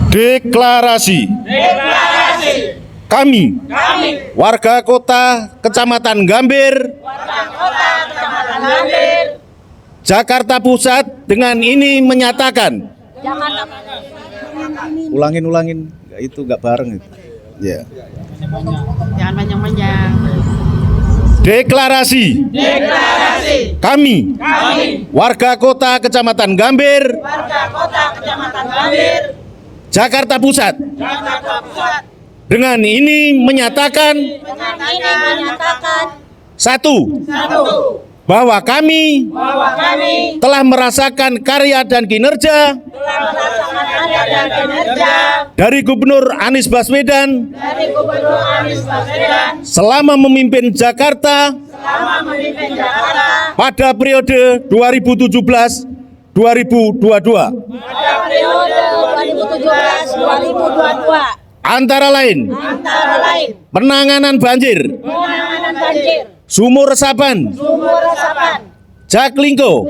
Deklarasi. Kami, warga kota Kecamatan Gambir, Jakarta Pusat, dengan ini menyatakan. Ulangin, itu nggak bareng itu. Ya. Jangan panjang-panjang. Deklarasi. Kami, warga kota Kecamatan Gambir, Jakarta Pusat, dengan ini menyatakan. Satu, bahwa kami telah merasakan karya dan kinerja dari Gubernur Anies Baswedan selama memimpin Jakarta pada periode 2017-2022. Antara lain penanganan banjir, sumur resapan, Jaklingko,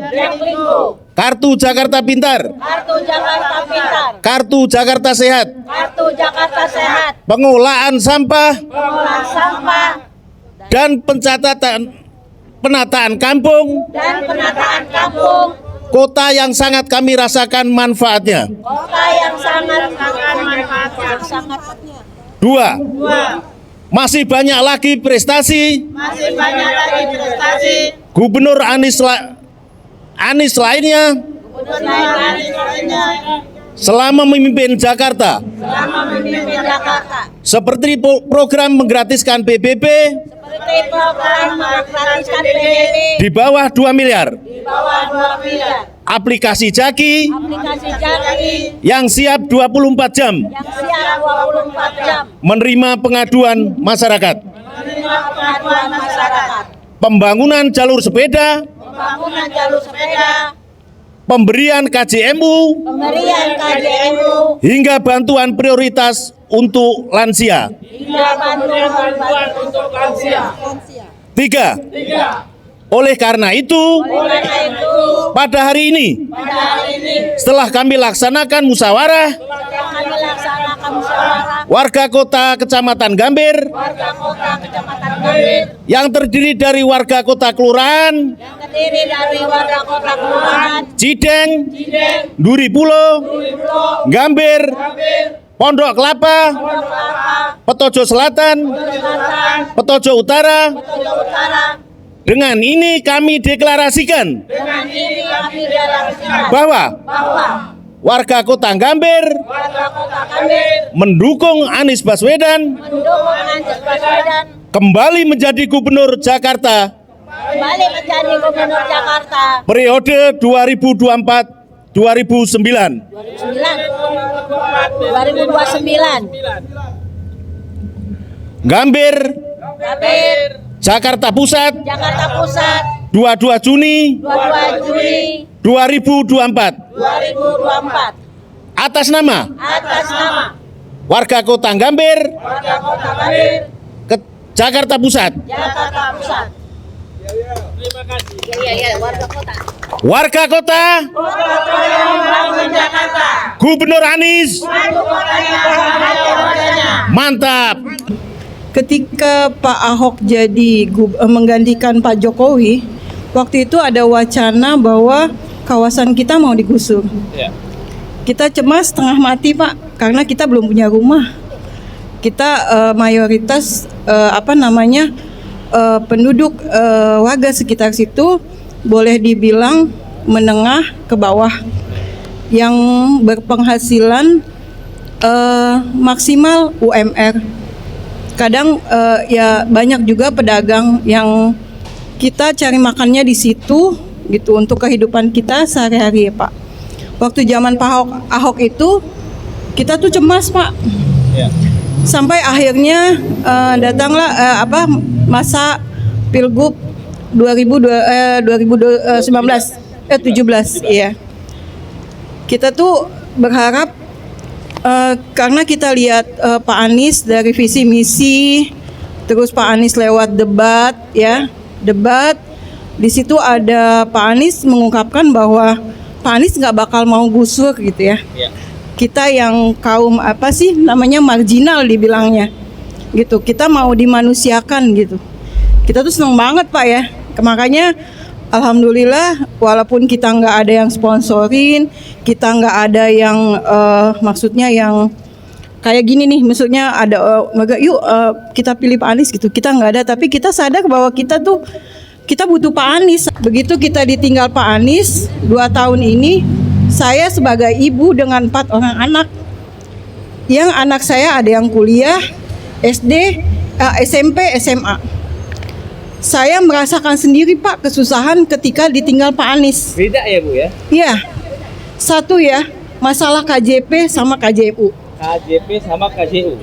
Kartu Jakarta Pintar, Kartu Jakarta Sehat, pengolahan sampah, dan penataan kampung, kota yang sangat kami rasakan manfaatnya. Dua, masih banyak lagi prestasi Gubernur Anies lainnya selama memimpin Jakarta, seperti program menggratiskan PBB di bawah 2 miliar, aplikasi Jaki yang siap 24 jam menerima pengaduan masyarakat, pembangunan jalur sepeda, pemberian KJMU, hingga bantuan prioritas untuk lansia. Tiga, oleh karena itu, pada hari ini, setelah kami laksanakan musyawarah, warga kota Kecamatan Gambir yang terdiri dari warga kota kelurahan Cideng, Duri Pulo, Gambir, Pondok Kelapa, Petojo Selatan, Petojo Utara. Dengan ini kami deklarasikan bahwa warga kota Gambir mendukung Anies Baswedan kembali menjadi Gubernur Jakarta periode 2024-2029. Gambir, Jakarta Pusat, 22 Juni 2024. Atas nama warga kota Gambir, Jakarta Pusat. Terima kasih. Warga kota Gubernur Anies. Mantap. Ketika Pak Ahok menggantikan Pak Jokowi, waktu itu ada wacana bahwa kawasan kita mau digusur. Kita cemas setengah mati, Pak, karena kita belum punya rumah. Kita mayoritas penduduk warga sekitar situ boleh dibilang menengah ke bawah yang berpenghasilan maksimal UMR. Kadang ya banyak juga pedagang yang kita cari makannya di situ gitu untuk kehidupan kita sehari-hari ya, Pak. Waktu zaman Pak Ahok itu kita tuh cemas, Pak. Sampai akhirnya datanglah masa Pilgub 2017 ya. Kita tuh berharap karena kita lihat Pak Anies dari visi misi, terus Pak Anies lewat debat di situ ada Pak Anies mengungkapkan bahwa Pak Anies nggak bakal mau gusur gitu ya. kita yang kaum apa sih namanya marginal dibilangnya gitu. Kita mau dimanusiakan gitu. Kita tuh seneng banget Pak ya. Makanya alhamdulillah walaupun kita nggak ada yang sponsorin, kita nggak ada yang maksudnya yang kayak gini nih, maksudnya ada yuk kita pilih Pak Anies gitu. Kita nggak ada, tapi kita sadar bahwa kita butuh Pak Anies. Begitu kita ditinggal Pak Anies 2 tahun ini, saya sebagai ibu dengan 4 orang anak, yang anak saya ada yang kuliah, SD, SMP, SMA. Saya merasakan sendiri Pak kesusahan ketika ditinggal Pak Anies. Beda ya Bu ya? Iya, satu ya masalah KJP sama KJU. KJP sama KJU.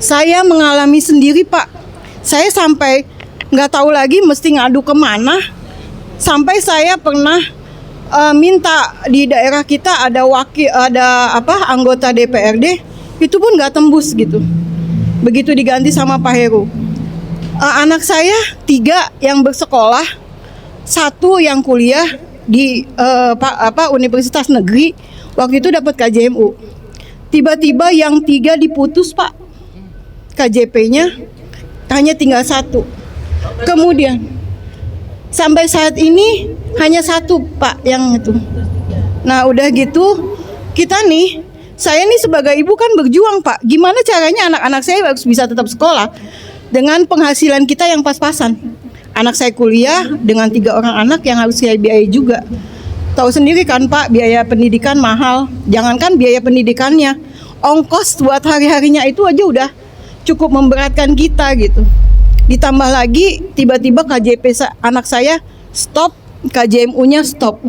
Saya mengalami sendiri Pak. Saya sampai nggak tahu lagi mesti ngadu kemana. Sampai saya pernah minta di daerah kita ada anggota DPRD, itu pun nggak tembus gitu. Begitu diganti sama Pak Heru. Anak saya 3 yang bersekolah, 1 yang kuliah di Universitas Negeri, waktu itu dapat KJMU. Tiba-tiba yang 3 diputus Pak, KJP-nya hanya tinggal 1. Kemudian sampai saat ini hanya 1 Pak yang itu. Nah udah gitu kita nih, saya nih sebagai ibu kan berjuang Pak. Gimana caranya anak-anak saya harus bisa tetap sekolah dengan penghasilan kita yang pas-pasan. Anak saya kuliah dengan 3 orang anak yang harus saya biayai juga. Tahu sendiri kan Pak, biaya pendidikan mahal. Jangankan biaya pendidikannya, ongkos buat hari-harinya itu aja udah cukup memberatkan kita gitu. Ditambah lagi tiba-tiba KJP anak saya stop, KJMU-nya stop.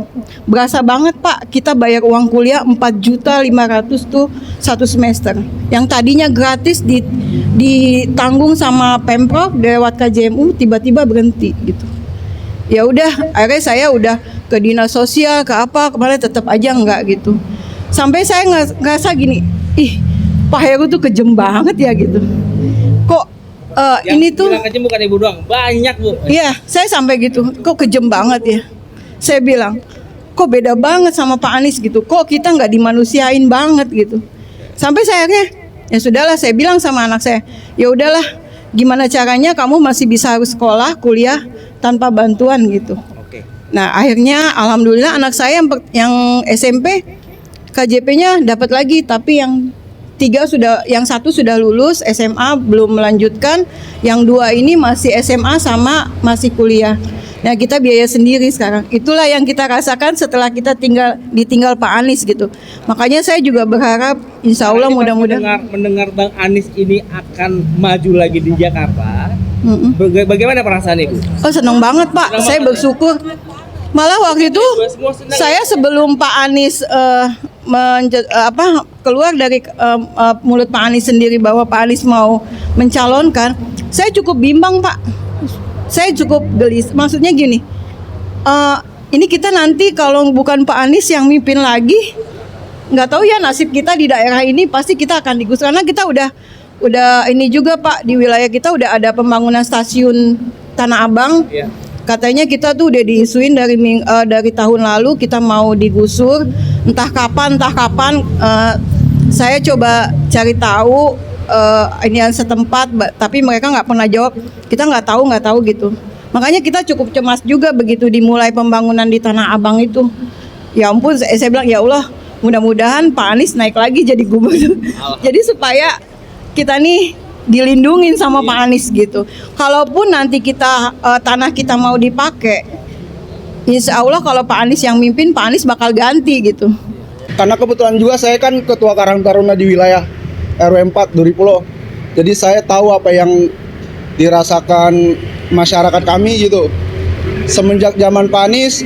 Berasa banget Pak, kita bayar uang kuliah 4.500.000 tuh 1 semester. Yang tadinya gratis ditanggung sama Pemprov lewat KJMU, tiba-tiba berhenti gitu. Ya udah, akhirnya saya udah ke dinas sosial, ke kemarin tetap aja enggak gitu. Sampai saya ngerasa gini, ih Pak Heru tuh kejem banget ya gitu. Kok ini tuh kejem bukan ibu doang, banyak Bu. Iya, saya sampai gitu, kok kejem banget ya. Saya bilang, kok beda banget sama Pak Anies gitu. Kok kita nggak dimanusiain banget gitu. Sampai saya akhirnya, ya sudahlah, saya bilang sama anak saya, ya udahlah, gimana caranya kamu masih bisa harus sekolah, kuliah tanpa bantuan gitu. Oke. Nah akhirnya alhamdulillah anak saya yang SMP KJP-nya dapat lagi, tapi yang 1 sudah lulus SMA belum melanjutkan, yang 2 ini masih SMA sama masih kuliah. Nah kita biaya sendiri sekarang. Itulah yang kita rasakan setelah kita ditinggal Pak Anies gitu. Makanya saya juga berharap insya Allah mudah-mudahan mendengar Bang Anies ini akan maju lagi di Jakarta. Bagaimana perasaan Ibu? Oh senang banget Pak, saya bersyukur. Malah waktu itu saya sebelum Pak Anies keluar dari mulut Pak Anies sendiri bahwa Pak Anies mau mencalonkan, saya cukup bimbang Pak. Saya cukup gelis. Maksudnya gini, ini kita nanti kalau bukan Pak Anies yang mimpin lagi, nggak tahu ya nasib kita di daerah ini, pasti kita akan digusur. Karena kita udah ini juga Pak, di wilayah kita udah ada pembangunan stasiun Tanah Abang. Yeah. Katanya kita tuh udah diisuin dari tahun lalu kita mau digusur, entah kapan. Saya coba cari tahu inian setempat, tapi mereka nggak pernah jawab. Kita nggak tahu gitu. Makanya kita cukup cemas juga begitu dimulai pembangunan di Tanah Abang itu. Ya ampun, saya bilang ya Allah, mudah-mudahan Pak Anies naik lagi jadi gubernur. Jadi supaya kita nih dilindungin sama Pak Anies gitu. Kalaupun nanti tanah kita mau dipakai, insya Allah kalau Pak Anies yang mimpin, Pak Anies bakal ganti gitu. Karena kebetulan juga saya kan ketua Karang Taruna di wilayah RW 4 Duripulo. Jadi saya tahu apa yang dirasakan masyarakat kami gitu. Semenjak zaman Pak Anies,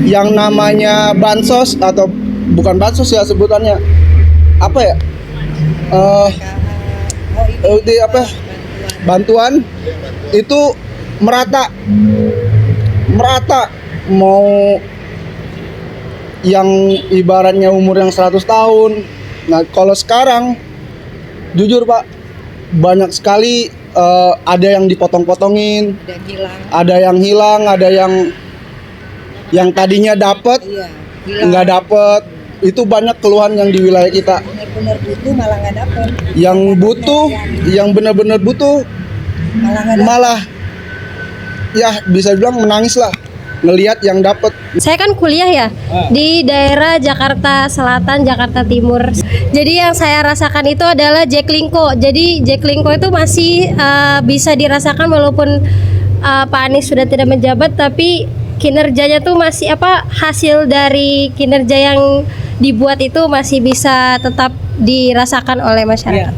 yang namanya bansos atau bukan bansos ya sebutannya, apa ya? Bantuan itu merata mau yang ibaratnya umur yang 100 tahun. Nah kalau sekarang jujur Pak, banyak sekali ada yang dipotong-potongin, ada yang hilang, ada yang tadinya dapat nggak dapat. Itu banyak keluhan yang di wilayah kita. Benar-benar butuh malah nggak dapet. Yang butuh, yang benar-benar butuh Malah nggak dapet. malah ya bisa bilang menangis lah ngelihat yang dapat. Saya kan kuliah ya di daerah Jakarta Selatan, Jakarta Timur. Jadi yang saya rasakan itu adalah Jaklingko. Jadi Jaklingko itu masih bisa dirasakan walaupun Pak Anies sudah tidak menjabat, tapi kinerjanya tuh masih hasil dari kinerja yang dibuat itu masih bisa tetap dirasakan oleh masyarakat.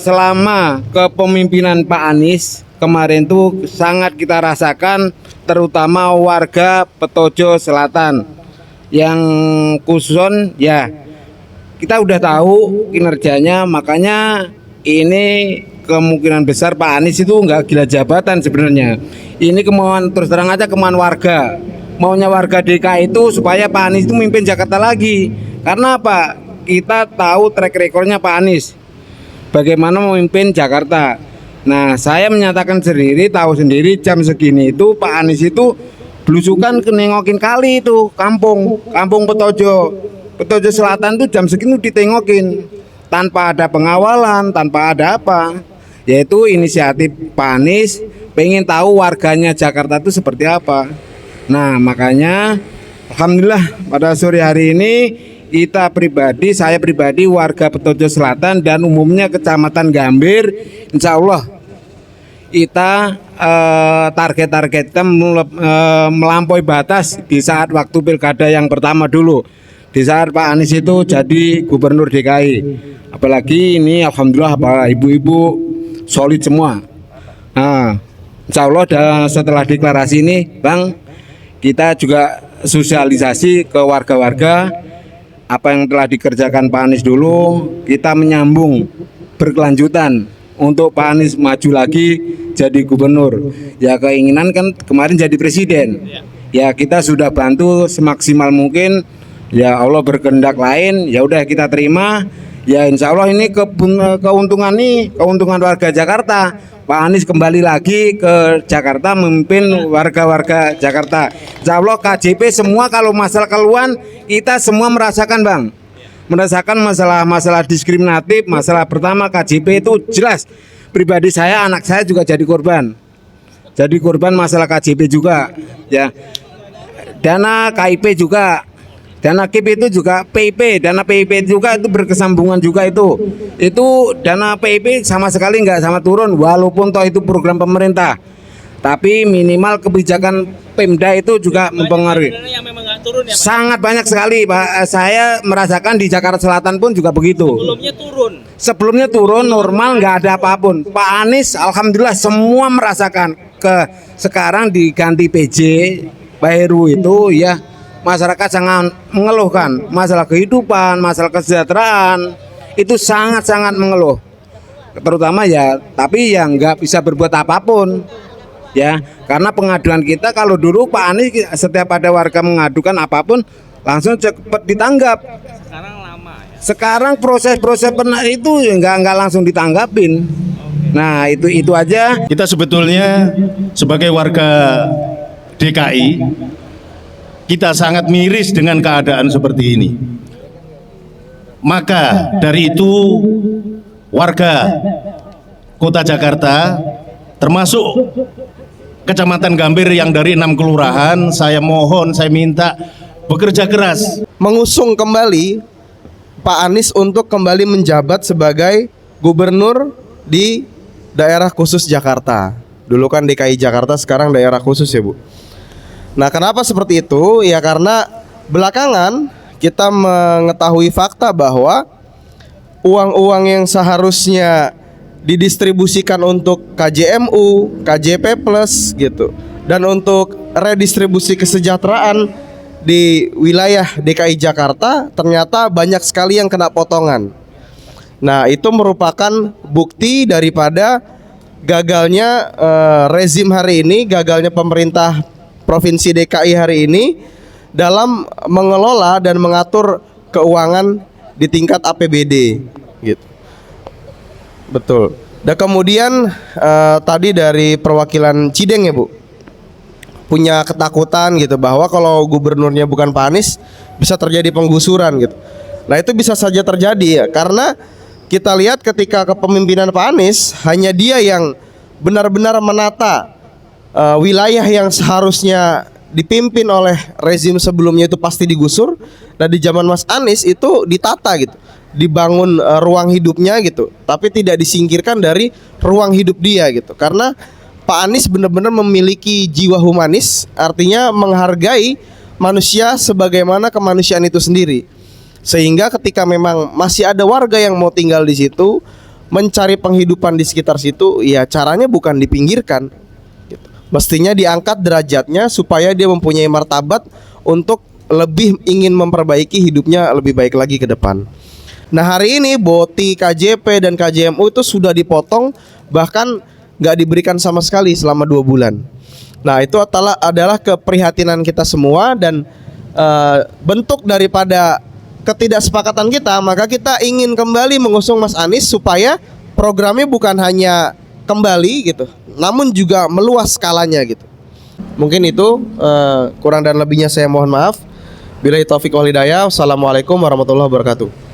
Selama kepemimpinan Pak Anies kemarin tuh sangat kita rasakan, terutama warga Petojo Selatan yang khususon ya kita udah tahu kinerjanya, makanya ini kemungkinan besar Pak Anies itu nggak gila jabatan sebenarnya. Ini kemauan, terus terang aja kemauan warga, maunya warga DKI itu supaya Pak Anies itu memimpin Jakarta lagi. Karena apa? Kita tahu track recordnya Pak Anies bagaimana memimpin Jakarta. Nah, saya menyatakan sendiri, tahu sendiri jam segini itu Pak Anies itu belusukan ke nengokin kali itu kampung Petojo Selatan tuh jam segini ditengokin tanpa ada pengawalan, tanpa ada apa. Yaitu inisiatif Pak Anies pengen tahu warganya Jakarta itu seperti apa. Nah, makanya alhamdulillah pada sore hari ini saya pribadi warga Petojo Selatan dan umumnya Kecamatan Gambir, insya Allah kita target kita melampaui batas di saat waktu pilkada yang pertama dulu, di saat Pak Anies itu jadi gubernur DKI. Apalagi ini alhamdulillah para ibu-ibu solid semua. Nah, insya Allah setelah deklarasi ini Bang, kita juga sosialisasi ke warga-warga apa yang telah dikerjakan Pak Anies dulu, kita menyambung berkelanjutan untuk Pak Anies maju lagi jadi gubernur. Ya keinginan kan kemarin jadi presiden. Ya kita sudah bantu semaksimal mungkin. Ya Allah berkehendak lain, ya udah kita terima. Ya insya Allah ini keuntungan warga Jakarta. Pak Anies kembali lagi ke Jakarta memimpin warga-warga Jakarta. Insya Allah KJP semua kalau masalah keluhan kita semua merasakan Bang. Merasakan masalah diskriminatif, masalah pertama KJP itu jelas. Pribadi saya, anak saya juga jadi korban. Jadi korban masalah KJP juga. Ya. Dana KIP juga. Dana KIP itu juga PIP, dana PIP juga itu berkesambungan juga itu. Itu dana PIP sama sekali nggak sama turun walaupun toh itu program pemerintah. Tapi minimal kebijakan Pemda itu juga mempengaruhi. Yang memang nggak turun ya, Pak? Sangat banyak sekali, Pak. Saya merasakan di Jakarta Selatan pun juga begitu. Sebelumnya turun normal, nggak ada apapun. Pak Anies alhamdulillah semua merasakan. Sekarang diganti PJ Pak Heru itu ya masyarakat sangat mengeluhkan masalah kehidupan, masalah kesejahteraan itu sangat-sangat mengeluh, terutama ya, tapi ya nggak bisa berbuat apapun ya, karena pengaduan kita kalau dulu Pak Anies setiap ada warga mengadukan apapun langsung cepat ditanggap. Sekarang lama ya. Sekarang proses-proses pernah itu nggak langsung ditanggapin. Nah itu aja. Kita sebetulnya sebagai warga DKI kita sangat miris dengan keadaan seperti ini. Maka dari itu warga Kota Jakarta termasuk Kecamatan Gambir yang dari 6 kelurahan, saya mohon, saya minta bekerja keras Mengusung kembali Pak Anies untuk kembali menjabat sebagai gubernur di daerah khusus Jakarta. Dulu kan DKI Jakarta, sekarang daerah khusus ya Bu. Nah, kenapa seperti itu? Ya karena belakangan kita mengetahui fakta bahwa uang-uang yang seharusnya didistribusikan untuk KJMU, KJP Plus gitu, dan untuk redistribusi kesejahteraan di wilayah DKI Jakarta ternyata banyak sekali yang kena potongan. Nah, itu merupakan bukti daripada gagalnya rezim hari ini, gagalnya pemerintah Provinsi DKI hari ini dalam mengelola dan mengatur keuangan di tingkat APBD gitu. Betul. Dan kemudian tadi dari perwakilan Cideng ya Bu, punya ketakutan gitu bahwa kalau gubernurnya bukan Pak Anies bisa terjadi penggusuran gitu. Nah itu bisa saja terjadi ya, karena kita lihat ketika kepemimpinan Pak Anies, hanya dia yang benar-benar menata wilayah yang seharusnya dipimpin oleh rezim sebelumnya itu pasti digusur. Dan di zaman Mas Anies itu ditata gitu, dibangun ruang hidupnya gitu, tapi tidak disingkirkan dari ruang hidup dia gitu. Karena Pak Anies benar-benar memiliki jiwa humanis, artinya menghargai manusia sebagaimana kemanusiaan itu sendiri. Sehingga ketika memang masih ada warga yang mau tinggal di situ, mencari penghidupan di sekitar situ, ya caranya bukan dipinggirkan gitu. Mestinya diangkat derajatnya supaya dia mempunyai martabat untuk lebih ingin memperbaiki hidupnya lebih baik lagi ke depan. Nah hari ini BOTI, KJP dan KJMU itu sudah dipotong, bahkan nggak diberikan sama sekali selama 2 bulan. Nah itu adalah keprihatinan kita semua dan bentuk daripada ketidaksepakatan kita. Maka kita ingin kembali mengusung Mas Anies supaya programnya bukan hanya kembali gitu, namun juga meluas skalanya gitu. Mungkin itu kurang dan lebihnya saya mohon maaf. Billahi taufiq wal hidayah. Wassalamualaikum warahmatullahi wabarakatuh.